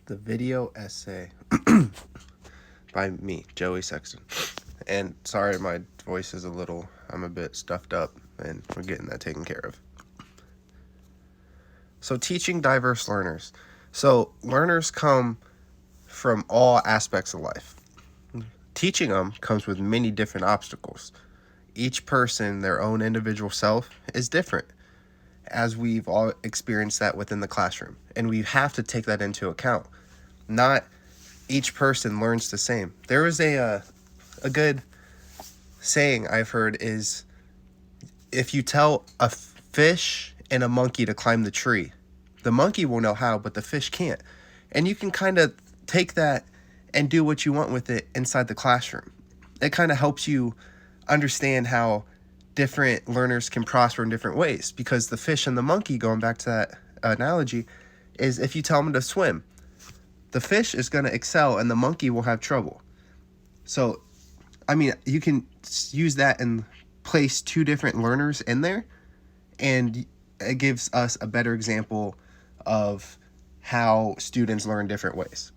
The video essay by me, Joey Sexton. And sorry, my voice is I'm a bit stuffed up, and we're getting that taken care of. So, teaching diverse learners. So, learners come from all aspects of life. Teaching them comes with many different obstacles. Each person, their own individual self, is different, as we've all experienced that within the classroom. And we have to take that into account. Not each person learns the same. There is a good saying I've heard is, if you tell a fish and a monkey to climb the tree, the monkey will know how, but the fish can't. And you can kind of take that and do what you want with it inside the classroom. It kind of helps you understand how different learners can prosper in different ways, because the fish and the monkey, going back to that analogy, is if you tell them to swim, the fish is going to excel and the monkey will have trouble. So, you can use that and place two different learners in there, and it gives us a better example of how students learn different ways.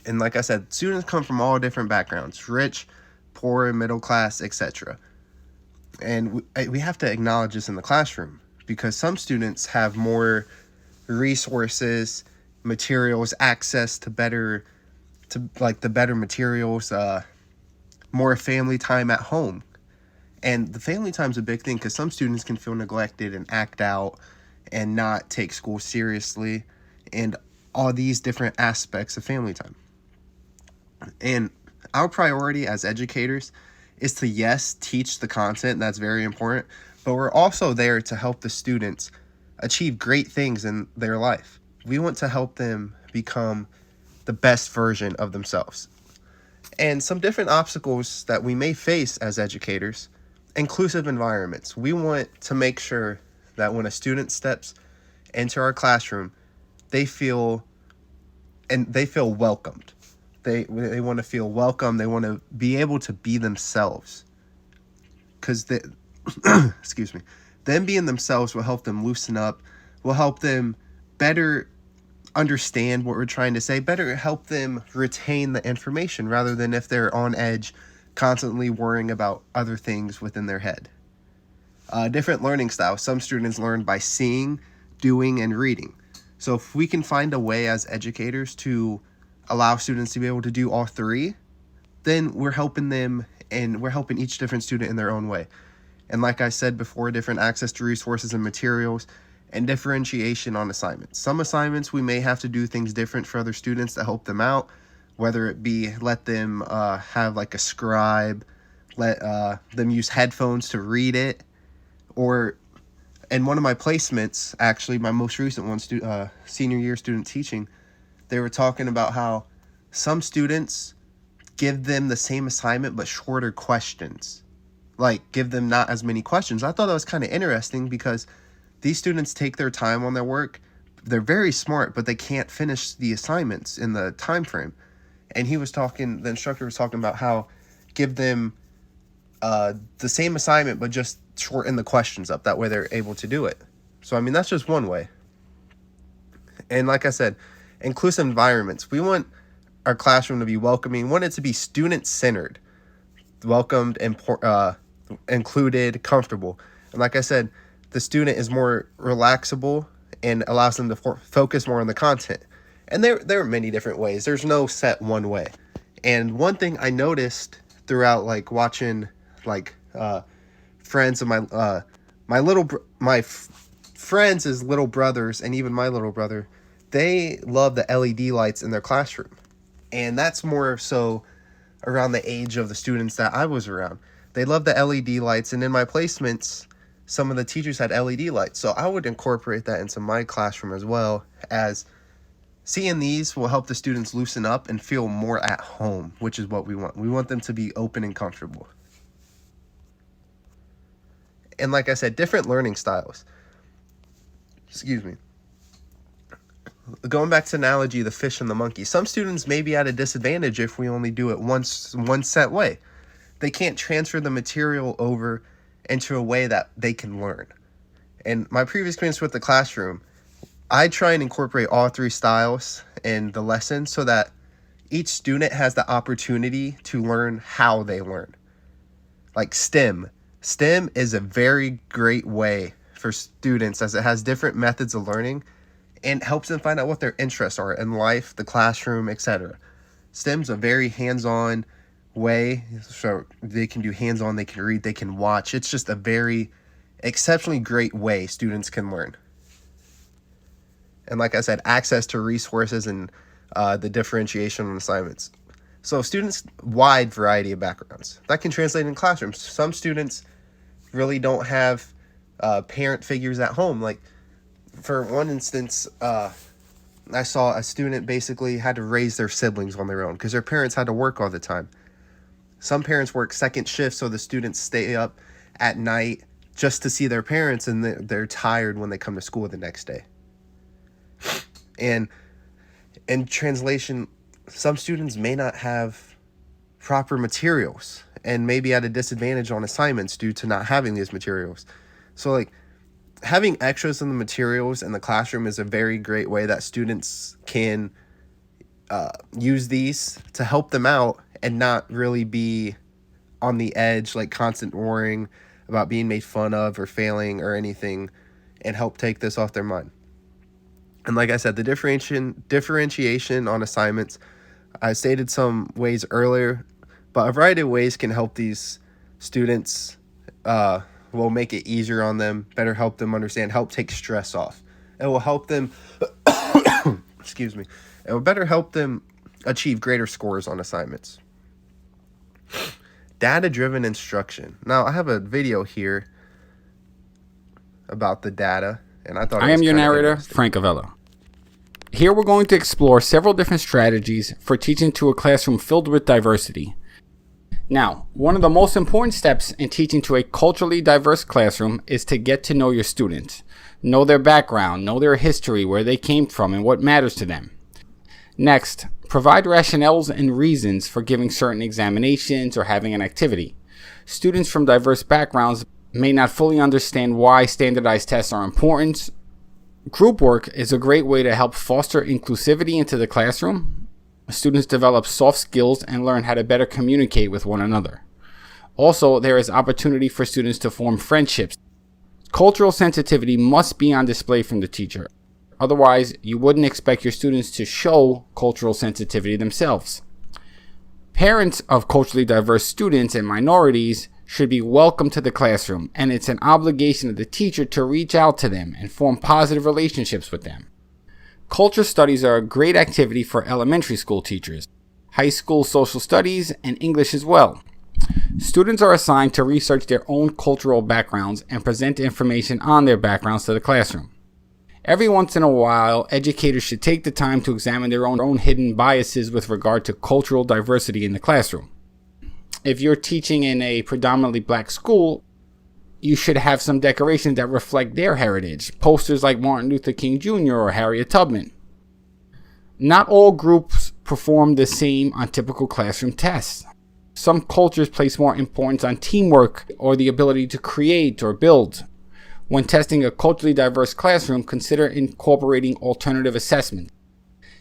And like I said, students come from all different backgrounds: rich, poor, middle class, etc. And we have to acknowledge this in the classroom, because some students have more resources, materials, access to the better materials, more family time at home. And the family time's a big thing, because some students can feel neglected and act out and not take school seriously, and all these different aspects of family time. And our priority as educators is to, yes, teach the content. That's very important. But we're also there to help the students achieve great things in their life. We want to help them become the best version of themselves. And some different obstacles that we may face as educators: inclusive environments. We want to make sure that when a student steps into our classroom, they feel welcomed. They want to feel welcome. They want to be able to be themselves. Because excuse me, them being themselves will help them loosen up, will help them better understand what we're trying to say, better help them retain the information, rather than if they're on edge, constantly worrying about other things within their head. Different learning styles. Some students learn by seeing, doing, and reading. So if we can find a way as educators to allow students to be able to do all three, then we're helping them, and we're helping each different student in their own way. And like I said before, different access to resources and materials, and differentiation on assignments. Some assignments we may have to do things different for other students to help them out, whether it be let them have like a scribe, let them use headphones to read it, or in one of my placements, actually my most recent one, senior year student teaching, they were talking about how some students give them the same assignment but shorter questions. Like, give them not as many questions. I thought that was kind of interesting, because these students take their time on their work. They're very smart, but they can't finish the assignments in the time frame. And the instructor was talking about how give them the same assignment but just shorten the questions up. That way they're able to do it. So, that's just one way. And like I said, inclusive environments. We want our classroom to be welcoming. We want it to be student-centered, welcomed, and included, comfortable. And like I said, the student is more relaxable and allows them to focus more on the content. And there are many different ways. There's no set one way. And one thing I noticed throughout, like, watching, like, friends of my friends' little brothers, and even my little brother, they love the LED lights in their classroom. And that's more so around the age of the students that I was around. They love the LED lights, and in my placements, some of the teachers had LED lights. So I would incorporate that into my classroom as well, as seeing these will help the students loosen up and feel more at home, which is what we want. We want them to be open and comfortable. And like I said, different learning styles. Excuse me. Going back to analogy, the fish and the monkey. Some students may be at a disadvantage if we only do it one set way. They can't transfer the material over into a way that they can learn. And my previous experience with the classroom, I try and incorporate all three styles in the lesson so that each student has the opportunity to learn how they learn. Like STEM. STEM is a very great way for students as it has different methods of learning and helps them find out what their interests are in life, the classroom, etc. STEM's a very hands-on way, so they can do hands-on, they can read, they can watch. It's just a very exceptionally great way students can learn. And like I said, access to resources and the differentiation on assignments. So students, wide variety of backgrounds. That can translate in classrooms. Some students really don't have parent figures at home. Like, for one instance, I saw a student basically had to raise their siblings on their own because their parents had to work all the time. Some parents work second shift, so the students stay up at night just to see their parents, and they're tired when they come to school the next day. And in translation, some students may not have proper materials and may be at a disadvantage on assignments due to not having these materials. So like having extras in the materials in the classroom is a very great way that students can use these to help them out and not really be on the edge, like constant worrying about being made fun of or failing or anything, and help take this off their mind. And like I said, the differentiation on assignments, I stated some ways earlier, but a variety of ways can help these students, will make it easier on them, better help them understand, help take stress off. It will help them, excuse me, it will better help them achieve greater scores on assignments. Data-driven instruction. Now, I have a video here about the data, and I thought I am your narrator, Frank Avella. Here we're going to explore several different strategies for teaching to a classroom filled with diversity. Now, one of the most important steps in teaching to a culturally diverse classroom is to get to know your students. Know their background, know their history, where they came from, and what matters to them. Next, provide rationales and reasons for giving certain examinations or having an activity. Students from diverse backgrounds may not fully understand why standardized tests are important. Group work is a great way to help foster inclusivity into the classroom. Students develop soft skills and learn how to better communicate with one another. Also, there is opportunity for students to form friendships. Cultural sensitivity must be on display from the teacher. Otherwise, you wouldn't expect your students to show cultural sensitivity themselves. Parents of culturally diverse students and minorities should be welcome to the classroom, and it's an obligation of the teacher to reach out to them and form positive relationships with them. Culture studies are a great activity for elementary school teachers, high school social studies, and English as well. Students are assigned to research their own cultural backgrounds and present information on their backgrounds to the classroom. Every once in a while, educators should take the time to examine their own hidden biases with regard to cultural diversity in the classroom. If you're teaching in a predominantly black school, you should have some decorations that reflect their heritage, posters like Martin Luther King Jr. or Harriet Tubman. Not all groups perform the same on typical classroom tests. Some cultures place more importance on teamwork or the ability to create or build. When testing a culturally diverse classroom, consider incorporating alternative assessment.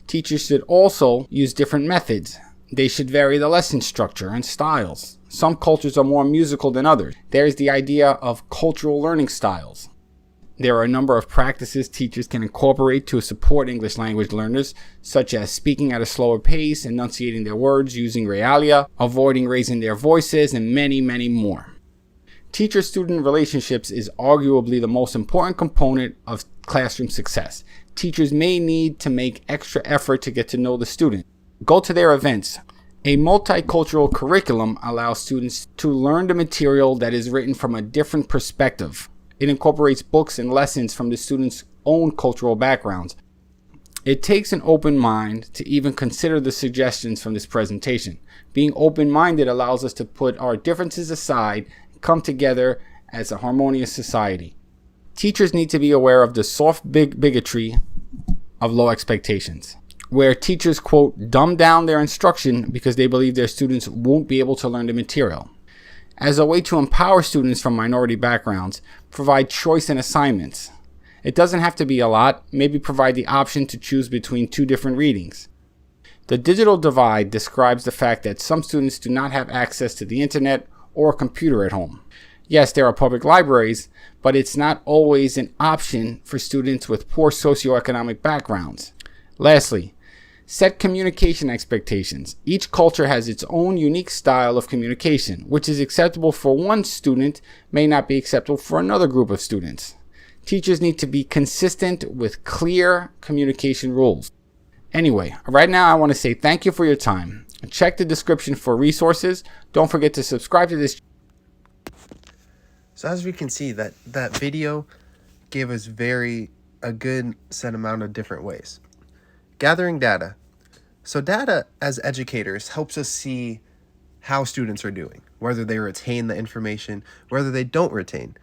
Teachers should also use different methods. They should vary the lesson structure and styles. Some cultures are more musical than others. There is the idea of cultural learning styles. There are a number of practices teachers can incorporate to support English language learners, such as speaking at a slower pace, enunciating their words, using realia, avoiding raising their voices, and many, many more. Teacher-student relationships is arguably the most important component of classroom success. Teachers may need to make extra effort to get to know the student. Go to their events. A multicultural curriculum allows students to learn the material that is written from a different perspective. It incorporates books and lessons from the students' own cultural backgrounds. It takes an open mind to even consider the suggestions from this presentation. Being open-minded allows us to put our differences aside and come together as a harmonious society. Teachers need to be aware of the soft bigotry of low expectations, where teachers, quote, dumb down their instruction because they believe their students won't be able to learn the material. As a way to empower students from minority backgrounds, provide choice in assignments. It doesn't have to be a lot, maybe provide the option to choose between 2 different readings. The digital divide describes the fact that some students do not have access to the internet or a computer at home. Yes, there are public libraries, but it's not always an option for students with poor socioeconomic backgrounds. Lastly, set communication expectations. Each culture has its own unique style of communication, which is acceptable for one student may not be acceptable for another group of students. Teachers need to be consistent with clear communication rules. Anyway, right now I want to say thank you for your time. Check the description for resources. Don't forget to subscribe to this. So as we can see, that video gave us a good set amount of different ways. Gathering data. So data as educators helps us see how students are doing, whether they retain the information, whether they don't retain.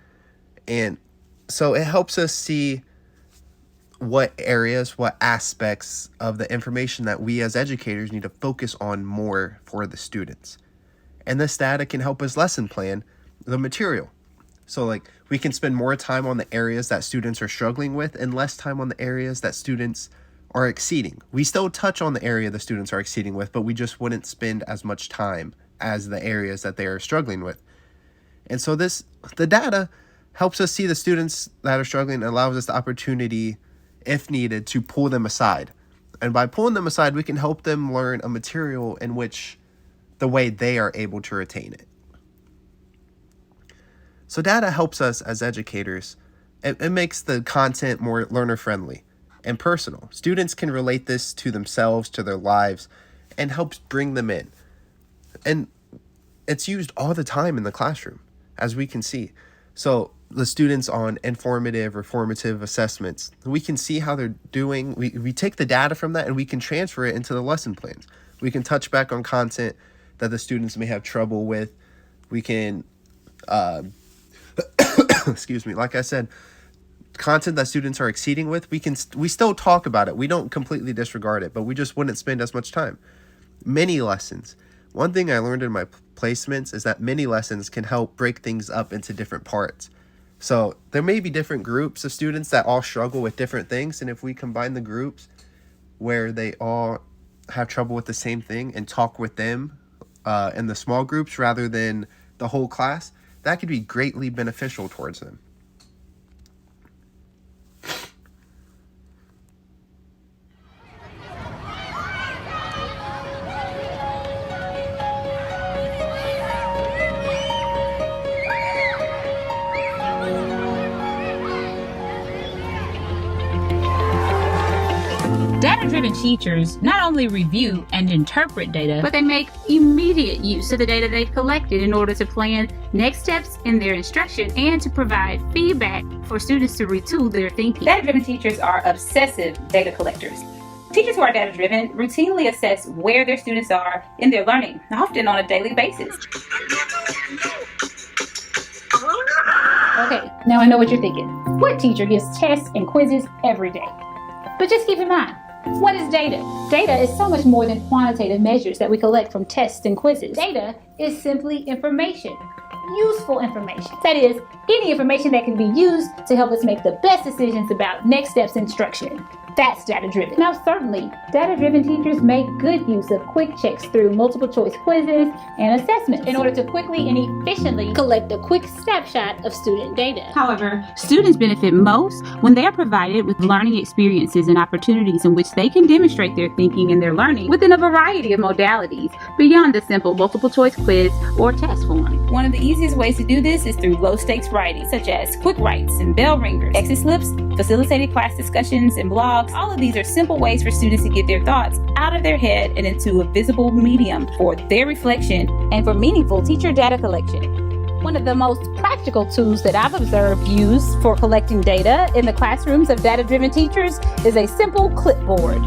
And so it helps us see what areas, what aspects of the information that we as educators need to focus on more for the students. And this data can help us lesson plan the material. So like we can spend more time on the areas that students are struggling with and less time on the areas that students are exceeding. We still touch on the area the students are exceeding with, but we just wouldn't spend as much time as the areas that they are struggling with. And so the data helps us see the students that are struggling and allows us the opportunity, if needed, to pull them aside. And by pulling them aside, we can help them learn a material in which the way they are able to retain it. So data helps us as educators. It makes the content more learner-friendly and personal. Students can relate this to themselves, to their lives, and helps bring them in. And it's used all the time in the classroom, as we can see. So the students on informative or formative assessments, we can see how they're doing. We take the data from that and we can transfer it into the lesson plans. We can touch back on content that the students may have trouble with. We can, excuse me, like I said, content that students are exceeding with, we still talk about it. We don't completely disregard it, but we just wouldn't spend as much time. Mini lessons. One thing I learned in my placements is that mini lessons can help break things up into different parts. So there may be different groups of students that all struggle with different things, and if we combine the groups where they all have trouble with the same thing and talk with them in the small groups rather than the whole class, that could be greatly beneficial towards them. Data-driven teachers not only review and interpret data, but they make immediate use of the data they've collected in order to plan next steps in their instruction and to provide feedback for students to retool their thinking. Data-driven teachers are obsessive data collectors. Teachers who are data-driven routinely assess where their students are in their learning, often on a daily basis. Okay, now I know what you're thinking. What teacher gives tests and quizzes every day? But just keep in mind, what is data? Data is so much more than quantitative measures that we collect from tests and quizzes. Data is simply information, useful information. That is, any information that can be used to help us make the best decisions about next steps in instruction. That's data-driven. Now, certainly, data-driven teachers make good use of quick checks through multiple choice quizzes and assessments in order to quickly and efficiently collect a quick snapshot of student data. However, students benefit most when they are provided with learning experiences and opportunities in which they can demonstrate their thinking and their learning within a variety of modalities beyond the simple multiple choice quiz or test form. One of the easiest ways to do this is through low-stakes writing, such as quick writes and bell ringers, exit slips, facilitated class discussions, and blogs. All of these are simple ways for students to get their thoughts out of their head and into a visible medium for their reflection and for meaningful teacher data collection. One of the most practical tools that I've observed used for collecting data in the classrooms of data-driven teachers is a simple clipboard.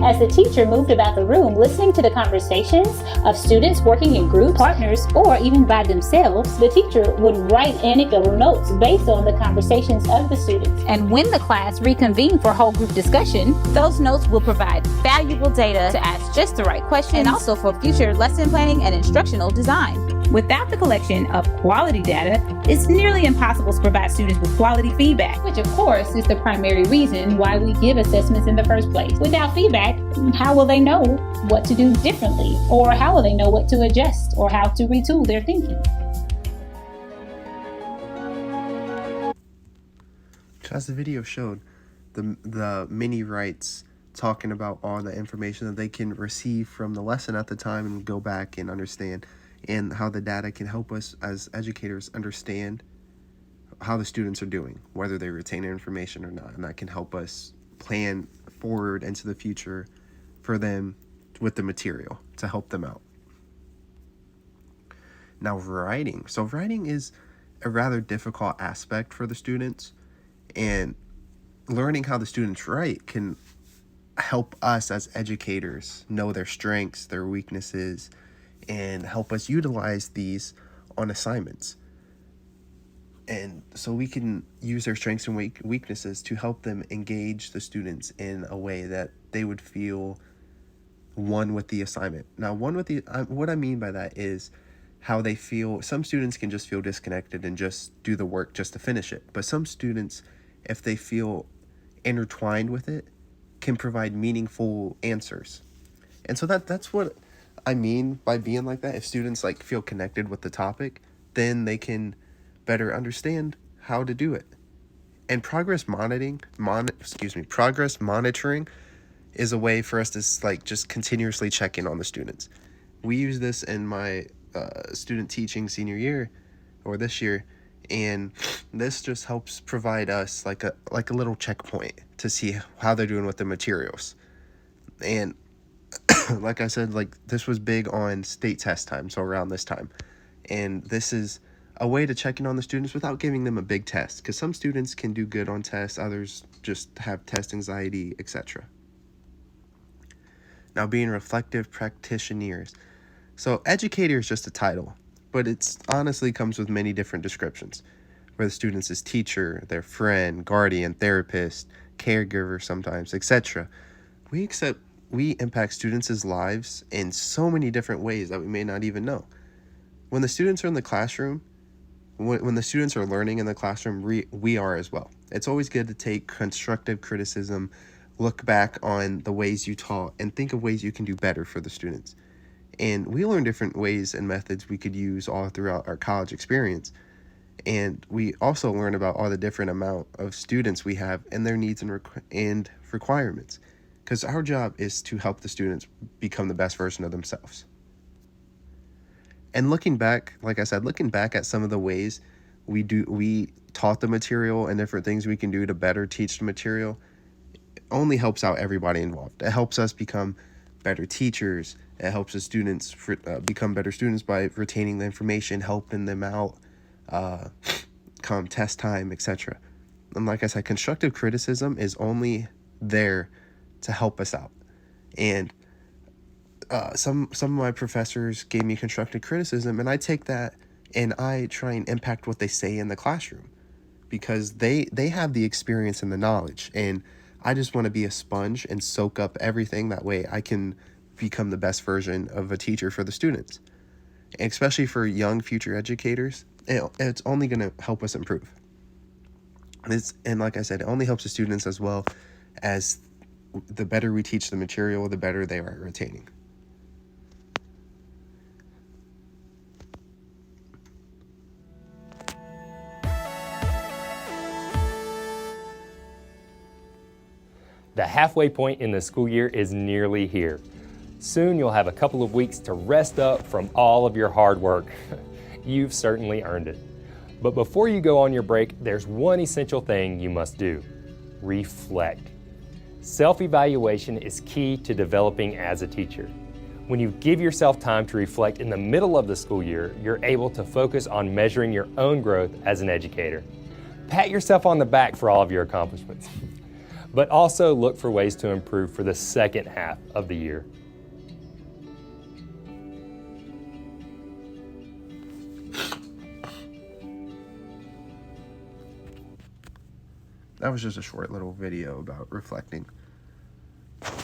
As the teacher moved about the room listening to the conversations of students working in groups, partners, or even by themselves, the teacher would write anecdotal notes based on the conversations of the students. And when the class reconvened for whole group discussion, those notes will provide valuable data to ask just the right questions and also for future lesson planning and instructional design. Without the collection of quality data, it's nearly impossible to provide students with quality feedback. Which, of course, is the primary reason why we give assessments in the first place. Without feedback, how will they know what to do differently? Or how will they know what to adjust or how to retool their thinking? As the video showed, the mini writes talking about all the information that they can receive from the lesson at the time and go back and understand, and how the data can help us as educators understand how the students are doing, whether they retain information or not, and that can help us plan forward into the future for them with the material to help them out. Now, writing. So writing is a rather difficult aspect for the students, and learning how the students write can help us as educators know their strengths, their weaknesses, and help us utilize these on assignments. And so we can use their strengths and weaknesses to help them engage the students in a way that they would feel one with the assignment. Now, what I mean by that is how they feel. Some students can just feel disconnected and just do the work just to finish it. But some students, if they feel intertwined with it, can provide meaningful answers. And so that's what I mean by being like that. If students feel connected with the topic, then they can better understand how to do it. And progress monitoring is a way for us to just continuously check in on the students. We use this in my student teaching senior year, or this year, and this just helps provide us like a little checkpoint to see how they're doing with the materials. And like I said, this was big on state test time, so around this time. And this is a way to check in on the students without giving them a big test, because some students can do good on tests, others just have test anxiety, etc. Now, being reflective practitioners. So educator is just a title, but it's honestly comes with many different descriptions, where the students is teacher, their friend, guardian, therapist, caregiver sometimes, etc. We impact students' lives in so many different ways that we may not even know. When the students are in the classroom, when the students are learning in the classroom, we are as well. It's always good to take constructive criticism, look back on the ways you taught, and think of ways you can do better for the students. And we learn different ways and methods we could use all throughout our college experience. And we also learn about all the different amount of students we have and their needs and requirements. Because our job is to help the students become the best version of themselves. And looking back, like I said, looking back at some of the ways we taught the material and different things we can do to better teach the material, only helps out everybody involved. It helps us become better teachers. It helps the students become better students by retaining the information, helping them out, come test time, etc. And like I said, constructive criticism is only there to help us out. And some of my professors gave me constructive criticism, and I take that and I try and impact what they say in the classroom, because they have the experience and the knowledge, and I just want to be a sponge and soak up everything. That way I can become the best version of a teacher for the students, and especially for young future educators. It's only going to help us improve. And like I said, it only helps the students as well, as the better we teach the material, the better they are at retaining. The halfway point in the school year is nearly here. Soon you'll have a couple of weeks to rest up from all of your hard work. You've certainly earned it. But before you go on your break, there's one essential thing you must do: reflect. Self-evaluation is key to developing as a teacher. When you give yourself time to reflect in the middle of the school year, you're able to focus on measuring your own growth as an educator. Pat yourself on the back for all of your accomplishments, but also look for ways to improve for the second half of the year. That was just a short little video about reflecting.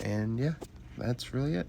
And yeah, that's really it.